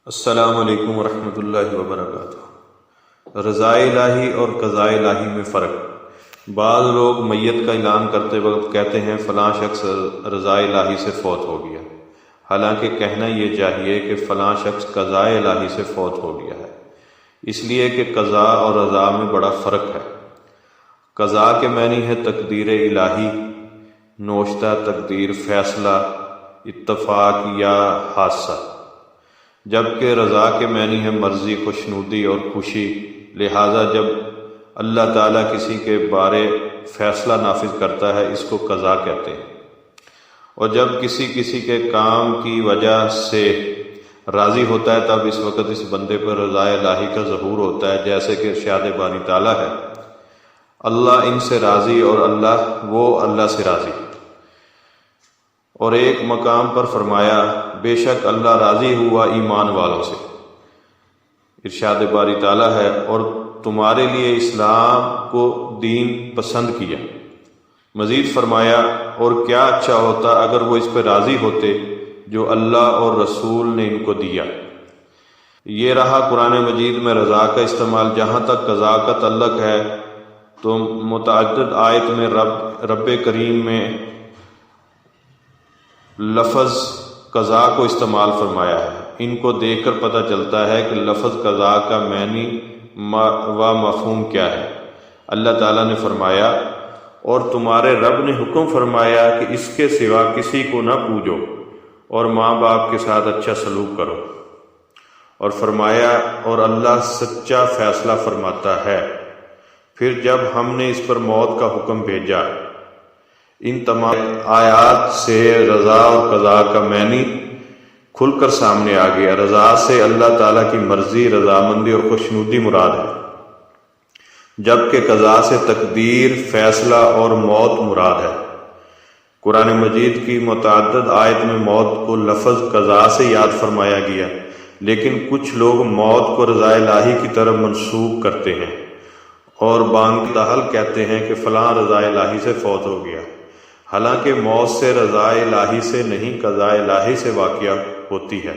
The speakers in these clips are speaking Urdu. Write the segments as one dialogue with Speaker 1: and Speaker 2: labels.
Speaker 1: السلام علیکم ورحمۃ اللہ وبرکاتہ۔ رضا الہی اور قضاء الہی میں فرق۔ بعض لوگ میت کا اعلان کرتے وقت کہتے ہیں فلاں شخص رضا الہی سے فوت ہو گیا، حالانکہ کہنا یہ چاہیے کہ فلاں شخص قضاء الہی سے فوت ہو گیا ہے، اس لیے کہ قضاء اور رضا میں بڑا فرق ہے۔ قضاء کے معنی ہے تقدیر الہی، نوشتہ تقدیر، فیصلہ، اتفاق یا حادثہ، جبکہ رضا کے معنی ہے مرضی، خوشنودی اور خوشی۔ لہٰذا جب اللہ تعالیٰ کسی کے بارے فیصلہ نافذ کرتا ہے اس کو قضا کہتے ہیں، اور جب کسی کے کام کی وجہ سے راضی ہوتا ہے تب اس وقت اس بندے پر رضا الہی کا ظہور ہوتا ہے، جیسے کہ ارشاد باری تعالیٰ ہے اللہ ان سے راضی اور اللہ سے راضی۔ اور ایک مقام پر فرمایا بے شک اللہ راضی ہوا ایمان والوں سے، ارشاد باری تعالیٰ ہے اور تمہارے لیے اسلام کو دین پسند کیا۔ مزید فرمایا اور کیا اچھا ہوتا اگر وہ اس پہ راضی ہوتے جو اللہ اور رسول نے ان کو دیا۔ یہ رہا قرآن مجید میں رضا کا استعمال۔ جہاں تک قضا کا تعلق ہے تو متعدد آیت میں رب کریم میں لفظ قضا کو استعمال فرمایا ہے۔ ان کو دیکھ کر پتہ چلتا ہے کہ لفظ قضا کا معنی و مفہوم کیا ہے۔ اللہ تعالیٰ نے فرمایا اور تمہارے رب نے حکم فرمایا کہ اس کے سوا کسی کو نہ پوجو اور ماں باپ کے ساتھ اچھا سلوک کرو، اور فرمایا اور اللہ سچا فیصلہ فرماتا ہے۔ پھر جب ہم نے اس پر موت کا حکم بھیجا، ان تمام آیات سے رضا اور قضا کا معنی کھل کر سامنے آ گیا۔ رضا سے اللہ تعالیٰ کی مرضی، رضامندی اور خوشنودی مراد ہے، جبکہ قضا سے تقدیر، فیصلہ اور موت مراد ہے۔ قرآن مجید کی متعدد آیت میں موت کو لفظ قضا سے یاد فرمایا گیا، لیکن کچھ لوگ موت کو رضا الہی کی طرف منسوب کرتے ہیں اور بانگ دہل کہتے ہیں کہ فلاں رضا الہی سے فوت ہو گیا، حالانکہ موت سے رضا الہی سے نہیں قضاء الہی سے واقع ہوتی ہے۔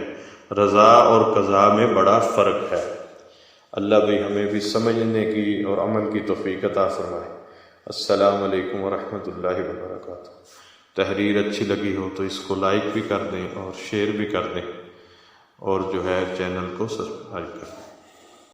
Speaker 1: رضا اور قضا میں بڑا فرق ہے۔ اللہ بھی ہمیں بھی سمجھنے کی اور عمل کی توفیق عطا فرمائے۔ السلام علیکم ورحمۃ اللہ وبرکاتہ۔ تحریر اچھی لگی ہو تو اس کو لائک بھی کر دیں اور شیئر بھی کر دیں، اور چینل کو سبسکرائب کر دیں۔